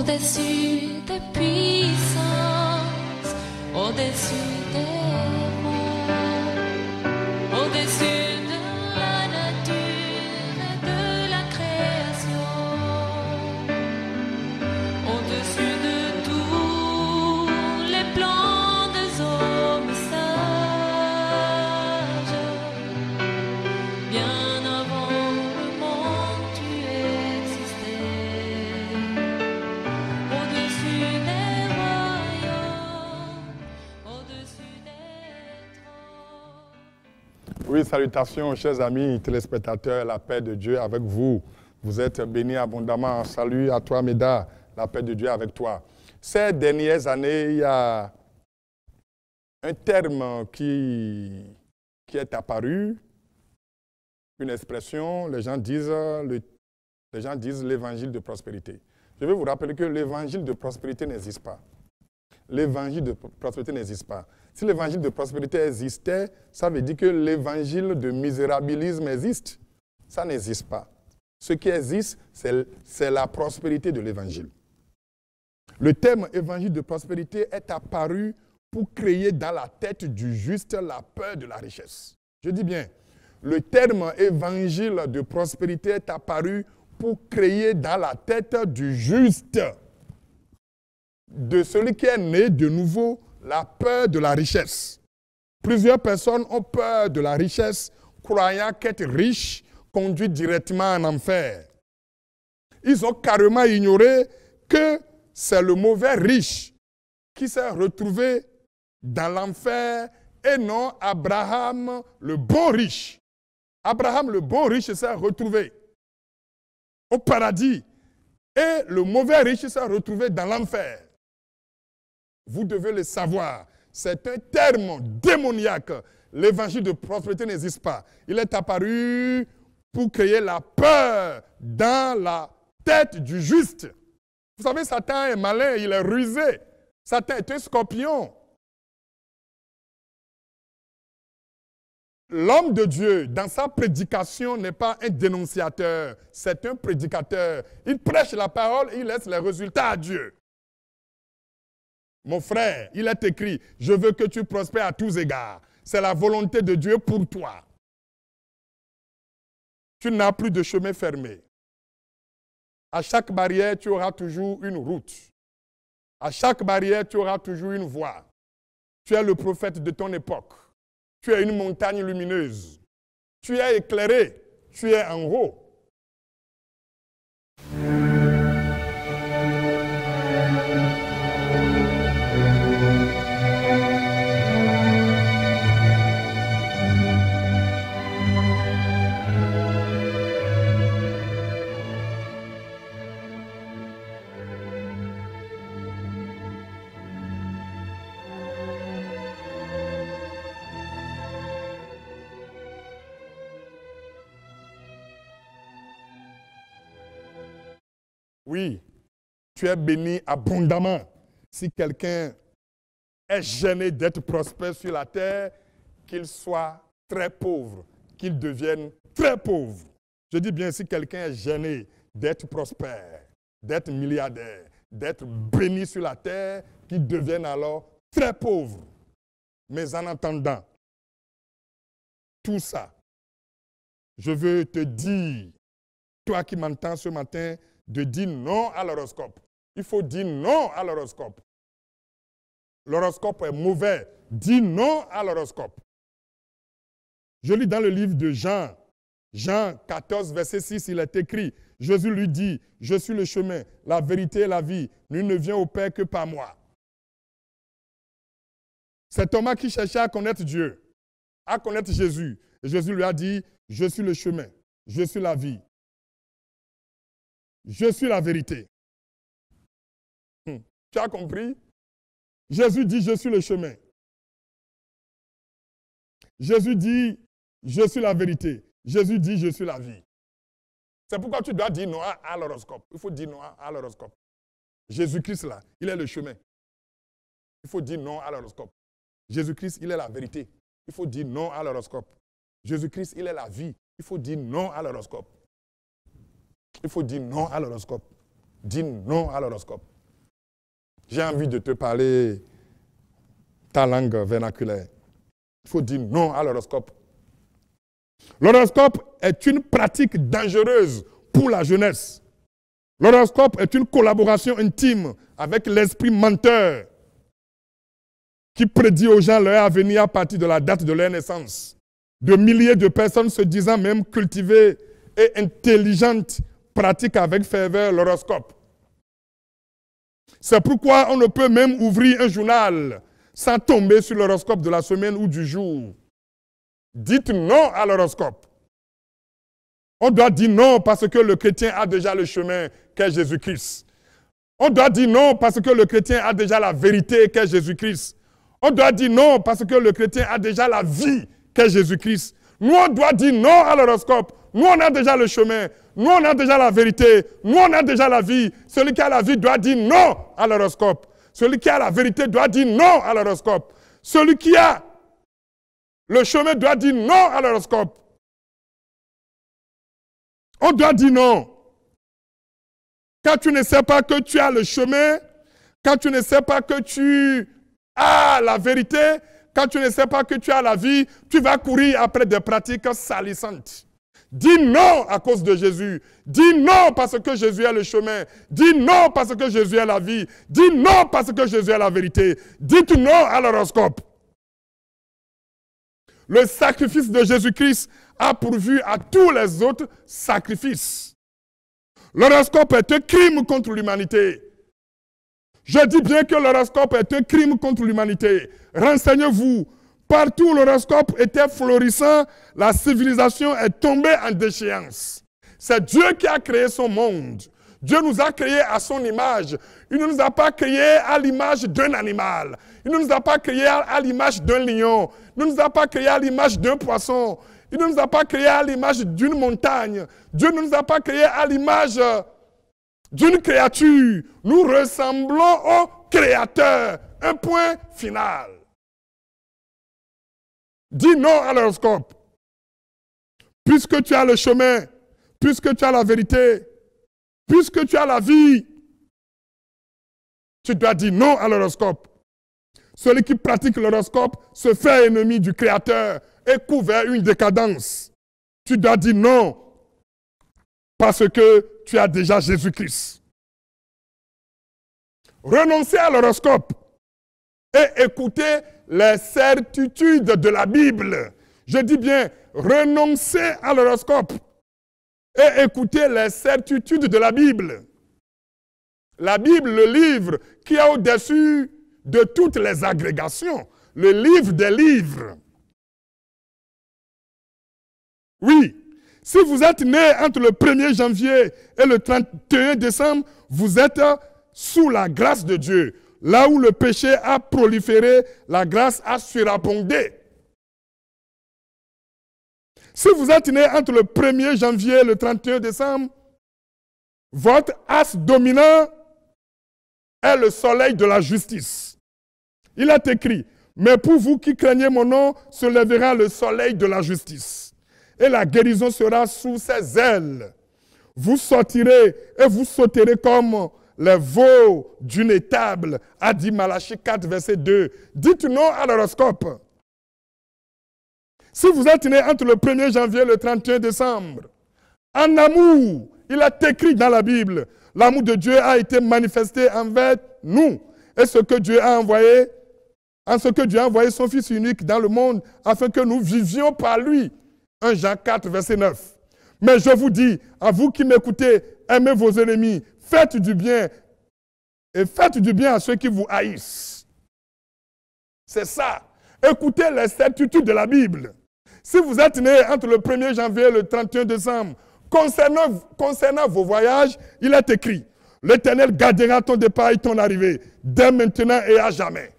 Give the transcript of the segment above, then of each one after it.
au-dessus des puissances, au-dessus des rois, au-dessus de la nature et de la création, au-dessus de tous les plans des hommes sages, bien avant le monde tu existais, au-dessus des royaumes, au-dessus des trônes. Oui, salutations, chers amis téléspectateurs, la paix de Dieu avec vous. Vous êtes bénis abondamment. Salut à toi, Méda, la paix de Dieu avec toi. Ces dernières années, il y a un terme qui est apparu, une expression, les gens disent l'évangile de prospérité. Je vais vous rappeler que l'évangile de prospérité n'existe pas. L'évangile de prospérité n'existe pas. Si l'évangile de prospérité existait, ça veut dire que l'évangile de misérabilisme existe. Ça n'existe pas. Ce qui existe, c'est la prospérité de l'évangile. Le terme évangile de prospérité est apparu pour créer dans la tête du juste la peur de la richesse. Je dis bien, le terme évangile de prospérité est apparu pour créer dans la tête du juste, de celui qui est né de nouveau, la peur de la richesse. Plusieurs personnes ont peur de la richesse, croyant qu'être riche conduit directement en enfer. Ils ont carrément ignoré que c'est le mauvais riche qui s'est retrouvé dans l'enfer et non Abraham, le bon riche. Abraham, le bon riche, s'est retrouvé au paradis et le mauvais riche s'est retrouvé dans l'enfer. Vous devez le savoir. C'est un terme démoniaque. L'évangile de prospérité n'existe pas. Il est apparu pour créer la peur dans la tête du juste. Vous savez, Satan est malin, il est rusé. Satan est un scorpion. L'homme de Dieu, dans sa prédication, n'est pas un dénonciateur, c'est un prédicateur. Il prêche la parole et il laisse les résultats à Dieu. Mon frère, il est écrit, je veux que tu prospères à tous égards. C'est la volonté de Dieu pour toi. Tu n'as plus de chemin fermé. À chaque barrière, tu auras toujours une route. À chaque barrière, tu auras toujours une voie. Tu es le prophète de ton époque. Tu es une montagne lumineuse. Tu es éclairé. Tu es en haut. Oui, tu es béni abondamment. Si quelqu'un est gêné d'être prospère sur la terre, qu'il soit très pauvre, qu'il devienne très pauvre. Je dis bien, si quelqu'un est gêné d'être prospère, d'être milliardaire, d'être béni sur la terre, qu'il devienne alors très pauvre. Mais en attendant tout ça, je veux te dire, toi qui m'entends ce matin, de dire non à l'horoscope. Il faut dire non à l'horoscope. L'horoscope est mauvais. Dis non à l'horoscope. Je lis dans le livre de Jean, Jean 14, verset 6, il est écrit, Jésus lui dit, je suis le chemin, la vérité et la vie. Nul ne vient au Père que par moi. C'est Thomas qui cherchait à connaître Dieu, à connaître Jésus. Et Jésus lui a dit, je suis le chemin, je suis la vie. Je suis la vérité. Tu as compris? Jésus dit, je suis le chemin. Jésus dit, je suis la vérité. Jésus dit, je suis la vie. C'est pourquoi tu dois dire non à l'horoscope. Il faut dire non à l'horoscope. Jésus-Christ, là, il est le chemin. Il faut dire non à l'horoscope. Jésus-Christ, il est la vérité. Il faut dire non à l'horoscope. Jésus-Christ, il est la vie. Il faut dire non à l'horoscope. Il faut dire non à l'horoscope. Dis non à l'horoscope. J'ai envie de te parler ta langue vernaculaire. Il faut dire non à l'horoscope. L'horoscope est une pratique dangereuse pour la jeunesse. L'horoscope est une collaboration intime avec l'esprit menteur qui prédit aux gens leur avenir à partir de la date de leur naissance. De milliers de personnes se disant même cultivées et intelligentes pratiquent avec ferveur l'horoscope. C'est pourquoi on ne peut même ouvrir un journal sans tomber sur l'horoscope de la semaine ou du jour. Dites non à l'horoscope. On doit dire non parce que le chrétien a déjà le chemin qu'est Jésus-Christ. On doit dire non parce que le chrétien a déjà la vérité qu'est Jésus-Christ. On doit dire non parce que le chrétien a déjà la vie qu'est Jésus-Christ. Nous, on doit dire non à l'horoscope. Nous, on a déjà le chemin. Nous, on a déjà la vérité. Nous, on a déjà la vie. Celui qui a la vie doit dire non à l'horoscope. Celui qui a la vérité doit dire non à l'horoscope. Celui qui a le chemin doit dire non à l'horoscope. On doit dire non. Quand tu ne sais pas que tu as le chemin, quand tu ne sais pas que tu as la vérité, quand tu ne sais pas que tu as la vie, tu vas courir après des pratiques salissantes. Dis non à cause de Jésus. Dis non parce que Jésus est le chemin. Dis non parce que Jésus est la vie. Dis non parce que Jésus est la vérité. Dites non à l'horoscope. Le sacrifice de Jésus-Christ a pourvu à tous les autres sacrifices. L'horoscope est un crime contre l'humanité. Je dis bien que l'horoscope est un crime contre l'humanité. Renseignez-vous. Partout où l'horoscope était florissant, la civilisation est tombée en déchéance. C'est Dieu qui a créé son monde. Dieu nous a créés à son image. Il ne nous a pas créés à l'image d'un animal. Il ne nous a pas créés à l'image d'un lion. Il ne nous a pas créés à l'image d'un poisson. Il ne nous a pas créés à l'image d'une montagne. Dieu ne nous a pas créés à l'image d'une créature. Nous ressemblons au Créateur. Un point final. Dis non à l'horoscope. Puisque tu as le chemin, puisque tu as la vérité, puisque tu as la vie, tu dois dire non à l'horoscope. Celui qui pratique l'horoscope se fait ennemi du Créateur et court vers une décadence. Tu dois dire non parce que tu as déjà Jésus-Christ. Renoncez à l'horoscope et écoutez les certitudes de la Bible. Je dis bien, renoncez à l'horoscope et écoutez les certitudes de la Bible. La Bible, le livre qui est au-dessus de toutes les agrégations, le livre des livres. Oui, si vous êtes né entre le 1er janvier et le 31 décembre, vous êtes sous la grâce de Dieu. Là où le péché a proliféré, la grâce a surabondé. Si vous êtes né entre le 1er janvier et le 31 décembre, votre as dominant est le soleil de la justice. Il est écrit, mais pour vous qui craignez mon nom, se lèvera le soleil de la justice. Et la guérison sera sous ses ailes. Vous sortirez et vous sauterez comme les veaux d'une étable, a dit Malachie 4, verset 2. Dites non à l'horoscope. Si vous êtes né entre le 1er janvier et le 31 décembre, en amour, il est écrit dans la Bible, l'amour de Dieu a été manifesté envers nous. Et ce que Dieu a envoyé, en ce que Dieu a envoyé son Fils unique dans le monde, afin que nous vivions par lui. 1 Jean 4, verset 9. Mais je vous dis, à vous qui m'écoutez, aimez vos ennemis, faites du bien et faites du bien à ceux qui vous haïssent. C'est ça. Écoutez les certitudes de la Bible. Si vous êtes né entre le 1er janvier et le 31 décembre, concernant vos voyages, il est écrit, l'Éternel gardera ton départ et ton arrivée, dès maintenant et à jamais.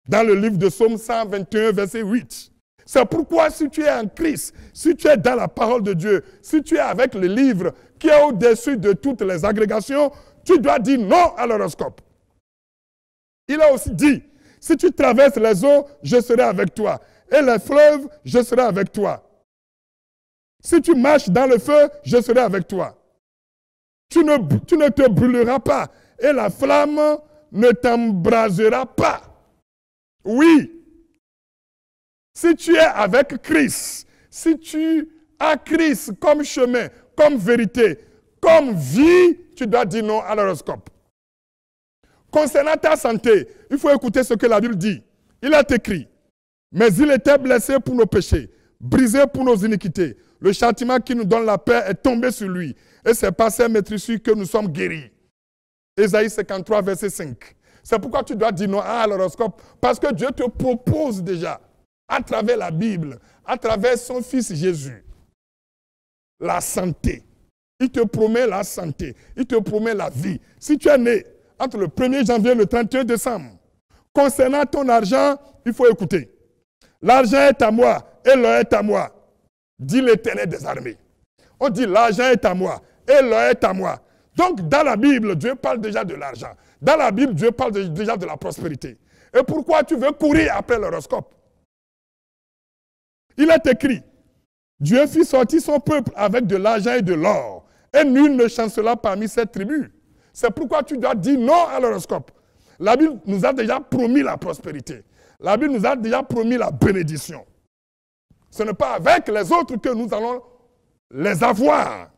Dans le livre de Psaume 121, verset 8. C'est pourquoi si tu es en Christ, si tu es dans la parole de Dieu, si tu es avec le livre qui est au-dessus de toutes les agrégations, tu dois dire non à l'horoscope. Il a aussi dit, si tu traverses les eaux, je serai avec toi. Et les fleuves, je serai avec toi. Si tu marches dans le feu, je serai avec toi. Tu ne te brûleras pas. Et la flamme ne t'embrasera pas. Oui. Si tu es avec Christ, si tu as Christ comme chemin, comme vérité, comme vie, tu dois dire non à l'horoscope. Concernant ta santé, il faut écouter ce que la Bible dit. Il est écrit, mais il était blessé pour nos péchés, brisé pour nos iniquités. Le châtiment qui nous donne la paix est tombé sur lui. Et c'est par ses maîtrisures que nous sommes guéris. Ésaïe 53, verset 5. C'est pourquoi tu dois dire non à l'horoscope. Parce que Dieu te propose déjà, à travers la Bible, à travers son Fils Jésus, la santé. Il te promet la santé. Il te promet la vie. Si tu es né entre le 1er janvier et le 31 décembre, concernant ton argent, il faut écouter. L'argent est à moi et l'or est à moi, dit l'Éternel des armées. On dit l'argent est à moi et l'or est à moi. Donc dans la Bible, Dieu parle déjà de l'argent. Dans la Bible, Dieu parle déjà de la prospérité. Et pourquoi tu veux courir après l'horoscope? Il est écrit, Dieu fit sortir son peuple avec de l'argent et de l'or, et nul ne chancela parmi ces tribus. C'est pourquoi tu dois dire non à l'horoscope. La Bible nous a déjà promis la prospérité. La Bible nous a déjà promis la bénédiction. Ce n'est pas avec les autres que nous allons les avoir.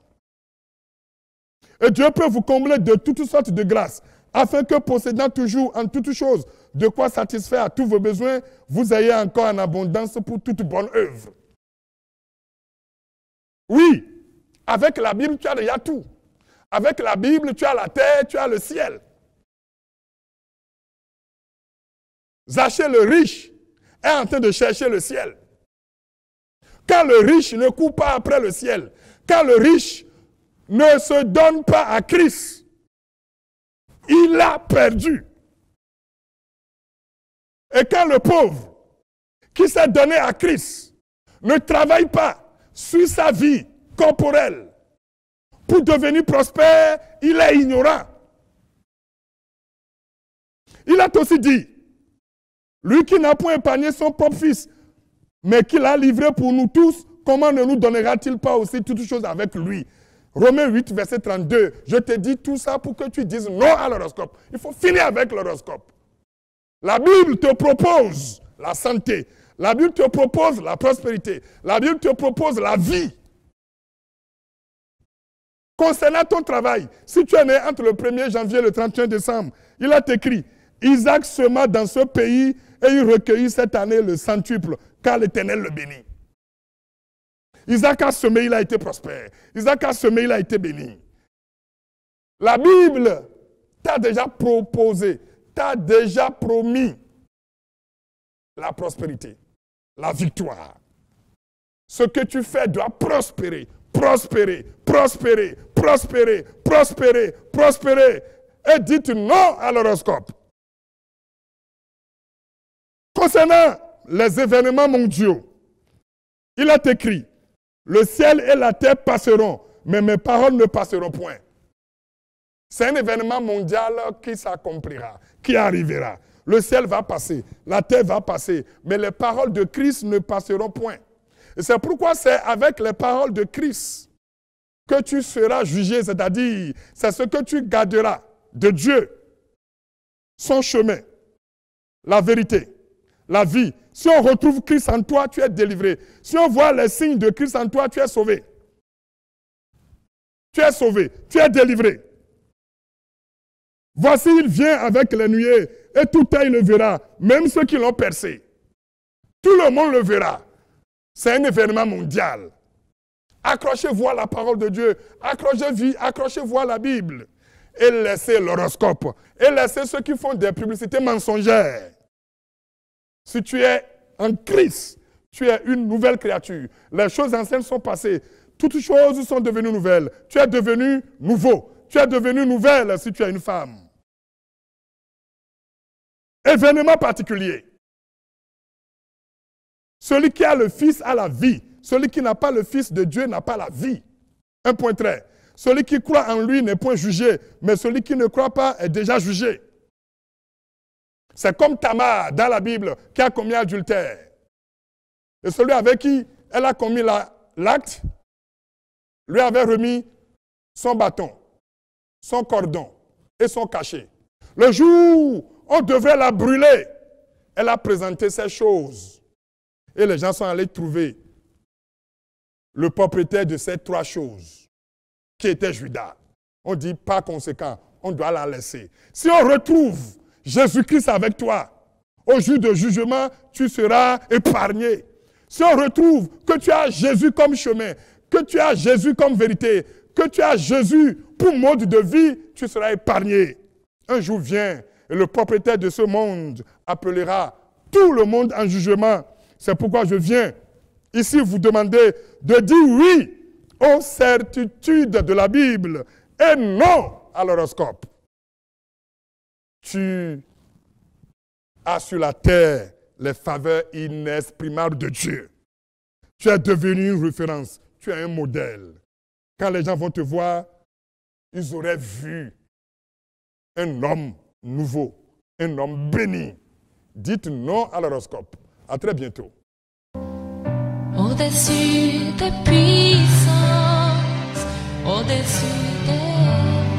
Et Dieu peut vous combler de toutes sortes de grâces, afin que possédant toujours en toutes choses de quoi satisfaire à tous vos besoins, vous ayez encore en abondance pour toute bonne œuvre. Oui, avec la Bible, tu as déjà tout. Avec la Bible, tu as la terre, tu as le ciel. Zachée le riche est en train de chercher le ciel. Quand le riche ne court pas après le ciel, quand le riche ne se donne pas à Christ, il a perdu. Et quand le pauvre qui s'est donné à Christ ne travaille pas sur sa vie corporelle pour devenir prospère, il est ignorant. Il a aussi dit, lui qui n'a point épargné son propre fils, mais qui l'a livré pour nous tous, comment ne nous donnera-t-il pas aussi toutes choses avec lui? Romains 8, verset 32. Je te dis tout ça pour que tu dises non à l'horoscope. Il faut finir avec l'horoscope. La Bible te propose la santé. La Bible te propose la prospérité. La Bible te propose la vie. Concernant ton travail, si tu es né entre le 1er janvier et le 31 décembre, il a écrit, Isaac sema dans ce pays et il recueillit cette année le centuple, car l'Éternel le bénit. Isaac a semé, il a été prospère. Isaac a semé, il a été béni. La Bible t'a déjà proposé, t'a déjà promis la prospérité, la victoire. Ce que tu fais doit prospérer, prospérer, prospérer, prospérer, prospérer, prospérer. Et dites non à l'horoscope. Concernant les événements mondiaux, il est écrit, le ciel et la terre passeront, mais mes paroles ne passeront point. C'est un événement mondial qui s'accomplira, qui arrivera. Le ciel va passer, la terre va passer, mais les paroles de Christ ne passeront point. Et c'est pourquoi c'est avec les paroles de Christ que tu seras jugé, c'est-à-dire, c'est ce que tu garderas de Dieu, son chemin, la vérité, la vie. Si on retrouve Christ en toi, tu es délivré. Si on voit les signes de Christ en toi, tu es sauvé. Tu es sauvé, tu es délivré. Voici, il vient avec les nuées, et tout œil le verra, même ceux qui l'ont percé. Tout le monde le verra. C'est un événement mondial. Accrochez-vous à la parole de Dieu, accrochez-vous à la Bible, et laissez l'horoscope, et laissez ceux qui font des publicités mensongères. Si tu es en Christ, tu es une nouvelle créature. Les choses anciennes sont passées. Toutes choses sont devenues nouvelles. Tu es devenu nouveau. Tu es devenu nouvelle si tu es une femme. Événement particulier. Celui qui a le Fils a la vie. Celui qui n'a pas le Fils de Dieu n'a pas la vie. Un point trait. Celui qui croit en lui n'est point jugé, mais celui qui ne croit pas est déjà jugé. C'est comme Tamar dans la Bible qui a commis adultère. Et celui avec qui elle a commis l'acte lui avait remis son bâton, son cordon et son cachet. Le jour où on devrait la brûler, elle a présenté ces choses. Et les gens sont allés trouver le propriétaire de ces 3 choses, qui était Judas. On dit, par conséquent, on doit la laisser. Si on retrouve Jésus-Christ avec toi, au jour de jugement, tu seras épargné. Si on retrouve que tu as Jésus comme chemin, que tu as Jésus comme vérité, que tu as Jésus pour mode de vie, tu seras épargné. Un jour vient et le propriétaire de ce monde appellera tout le monde en jugement. C'est pourquoi je viens ici vous demander de dire oui aux certitudes de la Bible et non à l'horoscope. Tu as sur la terre les faveurs inexprimables de Dieu. Tu es devenu une référence, tu es un modèle. Quand les gens vont te voir, ils auraient vu un homme nouveau, un homme béni. Dites non à l'horoscope. À très bientôt. Au-dessus des puissances, au-dessus des